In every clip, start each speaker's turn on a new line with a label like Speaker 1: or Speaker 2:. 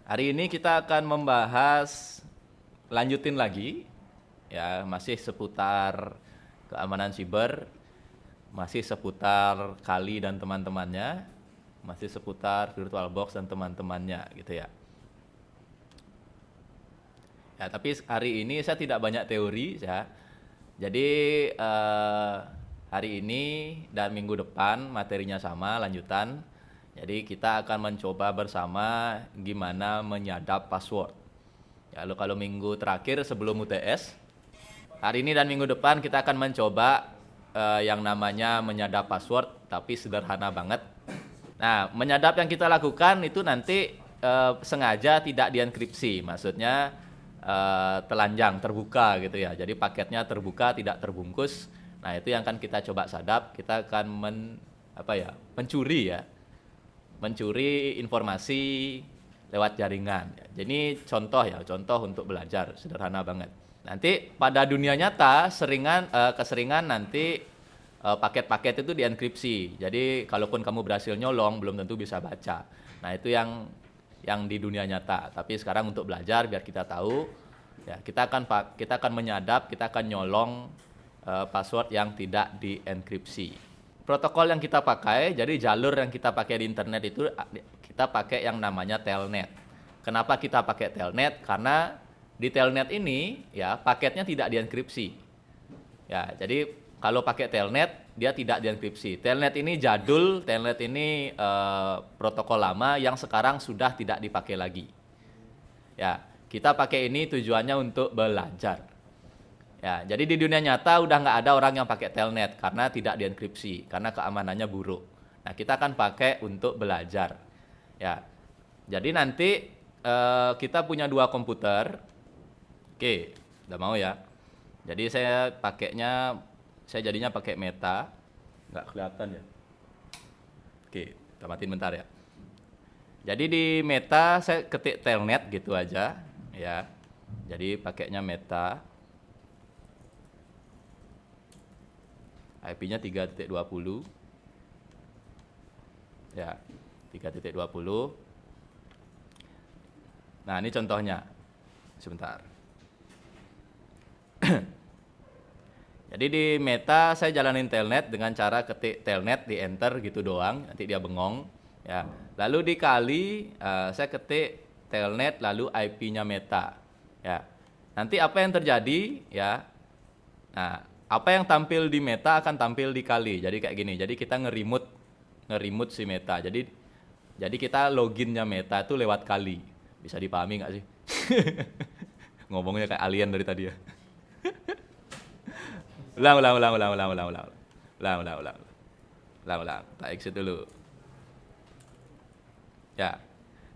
Speaker 1: Hari ini kita akan membahas, lanjutin lagi, ya masih seputar keamanan siber, masih seputar Kali dan teman-temannya, masih seputar VirtualBox dan teman-temannya, gitu ya. Ya, tapi hari ini saya tidak banyak teori, ya. Jadi hari ini dan minggu depan materinya sama, lanjutan. Jadi kita akan mencoba bersama gimana menyadap password. Ya, lalu kalau minggu terakhir sebelum UTS, hari ini dan minggu depan kita akan mencoba yang namanya menyadap password, tapi sederhana banget. Nah, menyadap yang kita lakukan itu nanti sengaja tidak dienkripsi, maksudnya telanjang, terbuka gitu ya. Jadi paketnya terbuka, tidak terbungkus. Nah, itu yang akan kita coba sadap. Kita akan mencuri ya. Mencuri informasi lewat jaringan. Jadi contoh untuk belajar, sederhana banget. Nanti pada dunia nyata keseringan nanti paket-paket itu dienkripsi. Jadi kalaupun kamu berhasil nyolong belum tentu bisa baca. Nah, itu yang di dunia nyata. Tapi sekarang untuk belajar biar kita tahu, ya kita akan menyadap, kita akan nyolong password yang tidak dienkripsi. Protokol yang kita pakai, jadi jalur yang kita pakai di internet itu kita pakai yang namanya telnet. Kenapa kita pakai telnet? Karena di telnet ini ya paketnya tidak dienkripsi. Ya, jadi kalau pakai telnet dia tidak dienkripsi. Telnet ini jadul, telnet ini protokol lama yang sekarang sudah tidak dipakai lagi. Ya, kita pakai ini tujuannya untuk belajar. Ya, jadi di dunia nyata udah nggak ada orang yang pakai telnet karena tidak dienkripsi, karena keamanannya buruk. Nah, kita akan pakai untuk belajar. Ya, jadi nanti kita punya 2 komputer. Oke, udah mau ya. Jadi saya jadinya pakai Meta, nggak kelihatan ya. Oke, kita matiin bentar ya. Jadi di Meta saya ketik telnet gitu aja, ya. Jadi pakainya Meta. IP-nya 3.20. Ya, 3.20. Nah, ini contohnya. Sebentar. Jadi di Meta saya jalanin telnet dengan cara ketik telnet di enter gitu doang, nanti dia bengong. Ya. Lalu di Kali saya ketik telnet lalu IP-nya Meta. Ya. Nanti apa yang terjadi ya? Nah, apa yang tampil di Meta akan tampil di Kali. Jadi kayak gini. Jadi kita ngerimut si Meta. Jadi kita loginnya Meta itu lewat Kali. Bisa dipahami nggak sih? Ngomongnya kayak alien dari tadi ya. Ulang. Tak exit dulu. Ya.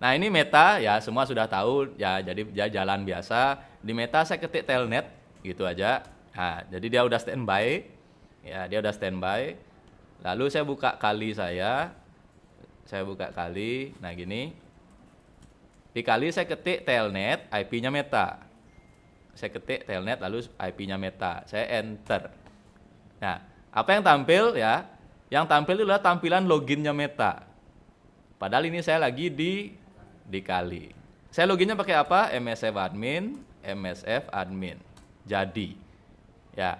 Speaker 1: Nah, ini Meta ya, semua sudah tahu ya. Jadi dia jalan biasa. Di Meta saya ketik telnet gitu aja. Nah, jadi dia udah standby. Ya, dia udah standby. Lalu saya buka Kali saya. Saya buka Kali. Nah, gini. Di Kali saya ketik telnet, IP-nya Meta. Saya ketik telnet lalu IP-nya Meta. Saya enter. Nah, apa yang tampil ya? Yang tampil itu adalah tampilan loginnya Meta. Padahal ini saya lagi di Kali. Saya loginnya pakai apa? MSF admin. Jadi ya,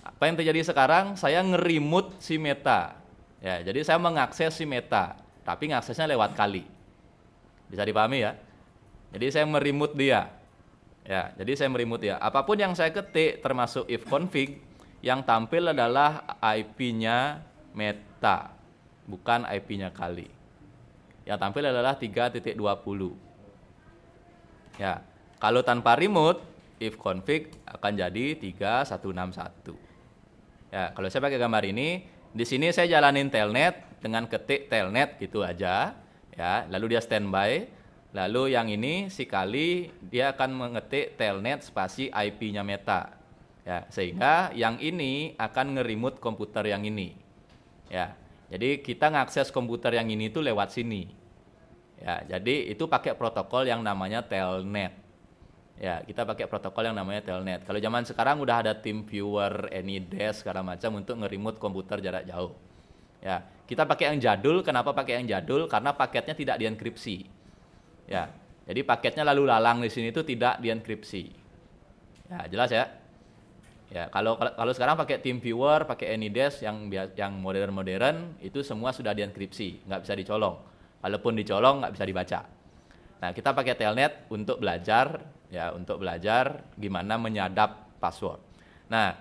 Speaker 1: apa yang terjadi sekarang? Saya ngerimut si Meta. Ya, jadi saya mengakses si Meta, tapi ngaksesnya lewat Kali. Bisa dipahami ya? Jadi saya merimut dia. Ya, jadi saya merimut dia. Apapun yang saya ketik, termasuk if config, yang tampil adalah IP-nya Meta, bukan IP-nya Kali. Yang tampil adalah 3.20. Ya, kalau tanpa remote, if config akan jadi 3161. Ya, kalau saya pakai gambar ini, di sini saya jalanin telnet dengan ketik telnet gitu aja, ya. Lalu dia standby. Lalu yang ini si Kali dia akan mengetik telnet spasi IP-nya Meta. Ya, sehingga yang ini akan ngerimut komputer yang ini. Ya. Jadi kita ngakses komputer yang ini tuh lewat sini. Ya, jadi itu pakai protokol yang namanya telnet. Ya, kita pakai protokol yang namanya telnet. Kalau zaman sekarang udah ada TeamViewer, AnyDesk segala macam untuk ngerimut komputer jarak jauh. Ya, kita pakai yang jadul. Kenapa pakai yang jadul? Karena paketnya tidak dienkripsi. Ya, Jadi paketnya lalu lalang di sini itu tidak dienkripsi. Ya, jelas ya. Ya, kalau sekarang pakai TeamViewer, pakai AnyDesk yang modern-modern itu semua sudah dienkripsi, nggak bisa dicolong. Walaupun dicolong nggak bisa dibaca. Nah, kita pakai Telnet untuk belajar gimana menyadap password. Nah,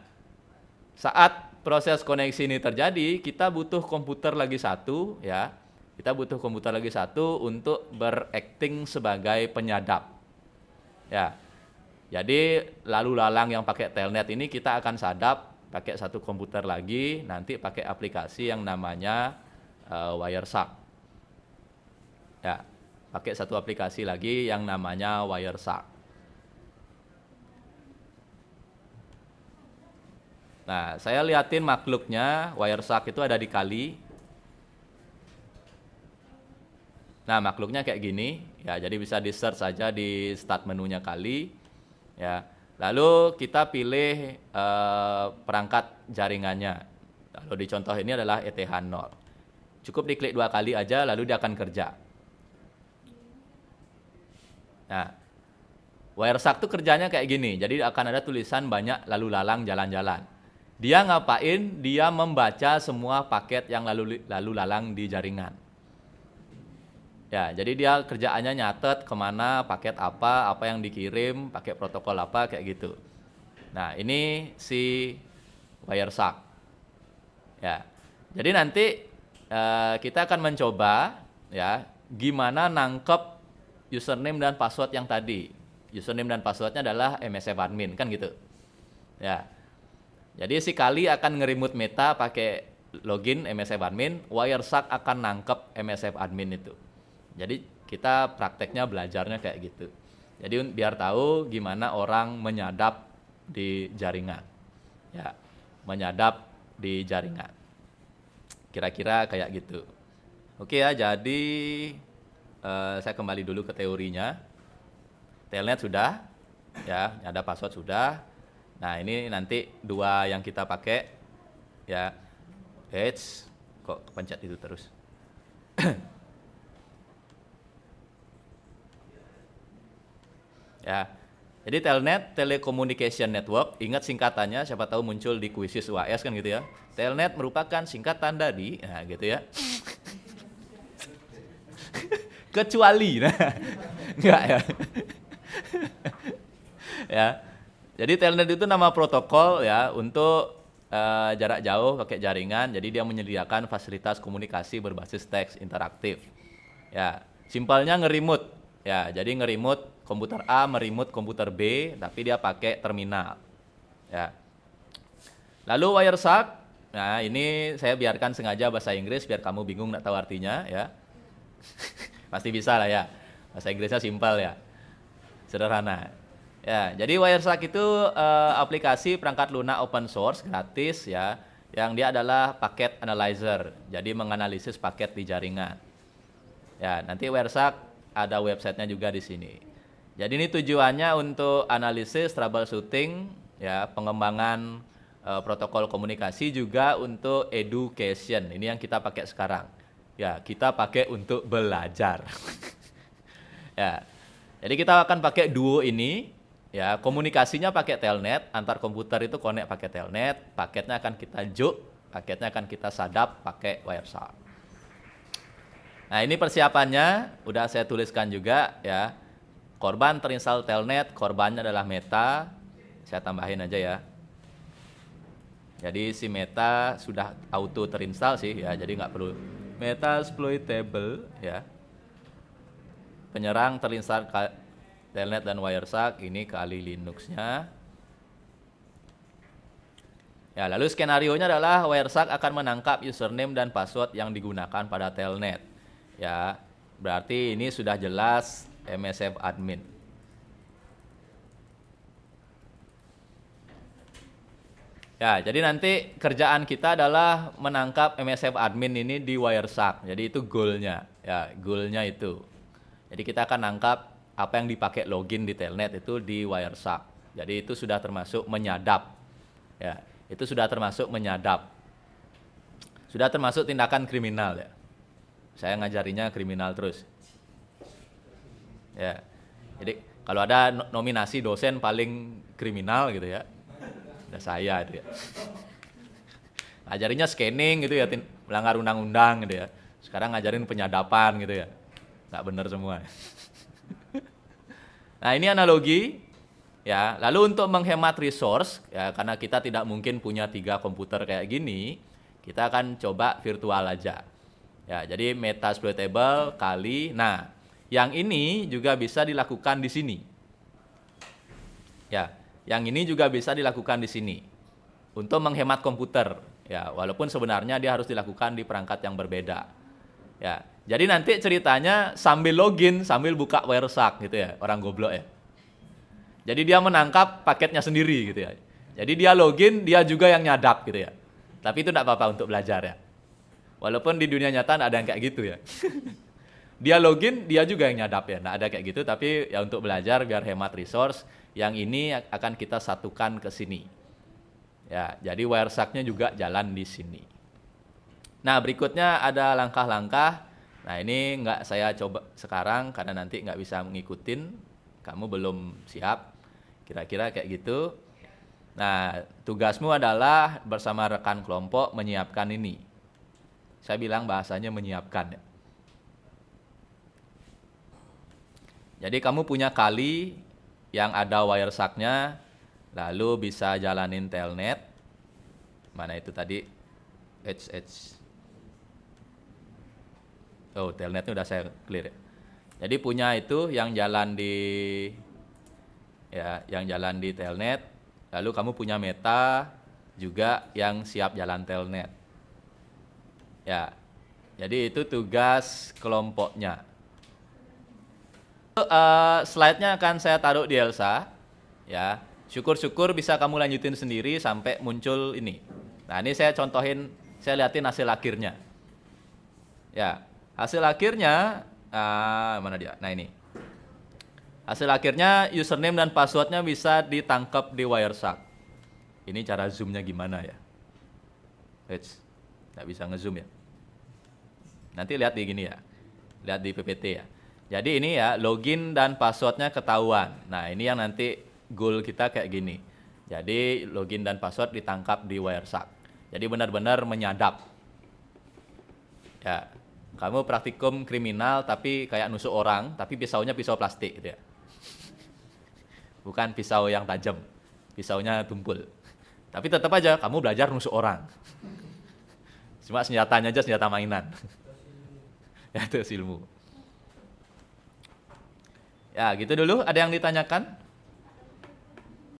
Speaker 1: saat proses koneksi ini terjadi, kita butuh komputer lagi satu, ya. Kita butuh komputer lagi satu untuk berakting sebagai penyadap. Ya. Jadi lalu lalang yang pakai Telnet ini kita akan sadap pakai satu komputer lagi, nanti pakai aplikasi yang namanya Wireshark. Ya, pakai satu aplikasi lagi yang namanya Wireshark. Nah, saya liatin makhluknya, Wireshark itu ada di kali. Nah, makhluknya kayak gini, ya. Jadi bisa di search saja di start menunya kali. Ya, lalu kita pilih perangkat jaringannya. Kalau di contoh ini adalah ETH0. Cukup diklik 2 kali aja, lalu dia akan kerja. Nah, Wireshark tuh kerjanya kayak gini. Jadi akan ada tulisan banyak lalu lalang jalan-jalan. Dia ngapain? Dia membaca semua paket yang lalu lalang di jaringan. Ya, jadi dia kerjaannya nyatet kemana, paket apa yang dikirim, pakai protokol apa, kayak gitu. Nah, ini si Wireshark. Ya, jadi nanti kita akan mencoba, ya, gimana nangkep username dan password yang tadi. Username dan passwordnya adalah MSF admin, kan gitu. Ya, jadi si Kali akan nge-remote Meta pakai login MSF admin, Wireshark akan nangkep MSF admin itu. Jadi kita prakteknya belajarnya kayak gitu. Jadi biar tahu gimana orang menyadap di jaringan. Ya, menyadap di jaringan. Kira-kira kayak gitu. Oke ya, jadi saya kembali dulu ke teorinya. Telnet sudah, ya, ada password sudah. Nah, ini nanti 2 yang kita pakai, ya. Kok pencet itu terus. Ya, jadi Telnet, Telecommunication Network, ingat singkatannya, siapa tahu muncul di kuisis UAS kan gitu ya. Telnet merupakan singkatan dari, nah gitu ya. Kecuali, nah, enggak ya. Ya, jadi Telnet itu nama protokol ya untuk jarak jauh pakai jaringan. Jadi dia menyediakan fasilitas komunikasi berbasis teks interaktif. Ya, simpelnya nge-remote. Ya, jadi nge-remote komputer A meremote komputer B, tapi dia pakai terminal. Ya. Lalu Wireshark, nah ini saya biarkan sengaja bahasa Inggris biar kamu bingung nggak tahu artinya, ya. Pasti bisa lah ya. Bahasa Inggrisnya simpel ya, sederhana. Ya, jadi Wireshark itu aplikasi perangkat lunak open source gratis ya, yang dia adalah paket analyzer. Jadi menganalisis paket di jaringan. Ya, nanti Wireshark ada websitenya juga di sini. Jadi ini tujuannya untuk analisis, troubleshooting, ya, pengembangan protokol komunikasi, juga untuk education. Ini yang kita pakai sekarang. Ya, kita pakai untuk belajar. Ya, jadi kita akan pakai duo ini. Ya, komunikasinya pakai Telnet, antar komputer itu connect pakai Telnet, paketnya akan kita juk, paketnya akan kita sadap pakai Wireshark. Nah, ini persiapannya, udah saya tuliskan juga ya. Korban terinstall Telnet, korbannya adalah Meta. Saya tambahin aja ya. Jadi si Meta sudah auto terinstall sih ya, jadi nggak perlu Meta exploitable ya. Penyerang terinstall Telnet dan Wireshark, ini kali Linux-nya. Ya, lalu skenarionya adalah Wireshark akan menangkap username dan password yang digunakan pada Telnet. Ya, berarti ini sudah jelas MSF admin. Ya, jadi nanti kerjaan kita adalah menangkap MSF admin ini di Wireshark. Jadi itu goalnya, ya, goalnya itu. Jadi kita akan nangkap apa yang dipakai login di Telnet itu di Wireshark. Jadi itu sudah termasuk menyadap. Ya, itu sudah termasuk menyadap. Sudah termasuk tindakan kriminal ya. Saya ngajarinya kriminal terus. Ya. Jadi kalau ada nominasi dosen paling kriminal gitu ya, ada saya itu ya. Ngajarinnya scanning gitu ya, melanggar undang-undang gitu ya. Sekarang ngajarin penyadapan gitu ya, nggak bener semua. Nah ini analogi ya. Lalu untuk menghemat resource ya, karena kita tidak mungkin punya 3 komputer kayak gini, kita akan coba virtual aja. Ya, jadi metasploitable kali. Nah, yang ini juga bisa dilakukan di sini. Ya, yang ini juga bisa dilakukan di sini untuk menghemat komputer. Ya, walaupun sebenarnya dia harus dilakukan di perangkat yang berbeda. Ya, jadi nanti ceritanya sambil login, sambil buka Wireshark gitu ya, orang goblok ya. Jadi dia menangkap paketnya sendiri gitu ya. Jadi dia login, dia juga yang nyadap gitu ya. Tapi itu tidak apa-apa untuk belajar ya. Walaupun di dunia nyata ada yang kayak gitu ya. Dia login, dia juga yang nyadap ya. Nggak ada kayak gitu, tapi ya untuk belajar biar hemat resource, yang ini akan kita satukan ke sini. Ya, jadi Wireshark-nya juga jalan di sini. Nah, berikutnya ada langkah-langkah. Nah, ini nggak saya coba sekarang karena nanti nggak bisa ngikutin. Kamu belum siap. Kira-kira kayak gitu. Nah, tugasmu adalah bersama rekan kelompok menyiapkan ini. Saya bilang bahasanya menyiapkan. Jadi kamu punya kali yang ada Wireshark-nya, lalu bisa jalanin telnet. Mana itu tadi? Oh, telnetnya udah saya clear ya. Jadi punya itu yang jalan di telnet. Lalu kamu punya meta juga yang siap jalan telnet. Ya, jadi itu tugas kelompoknya. Slide-nya akan saya taruh di Elsa. Ya, syukur-syukur bisa kamu lanjutin sendiri sampai muncul ini. Nah, ini saya contohin, saya liatin hasil akhirnya. Ya, hasil akhirnya mana dia? Nah ini. Hasil akhirnya username dan passwordnya bisa ditangkap di Wireshark. Ini cara zoomnya gimana ya? Nggak bisa ngezoom ya. Nanti lihat di gini ya, lihat di PPT ya. Jadi ini ya, login dan passwordnya ketahuan. Nah ini yang nanti goal kita kayak gini. Jadi login dan password ditangkap di Wireshark. Jadi benar-benar menyadap. Ya, kamu praktikum kriminal tapi kayak nusuk orang, tapi pisaunya pisau plastik gitu ya. Bukan pisau yang tajam, pisaunya tumpul. Tapi tetap aja kamu belajar nusuk orang. Cuma senjatanya aja senjata mainan. Ya itu ilmu. Ya gitu dulu, ada yang ditanyakan?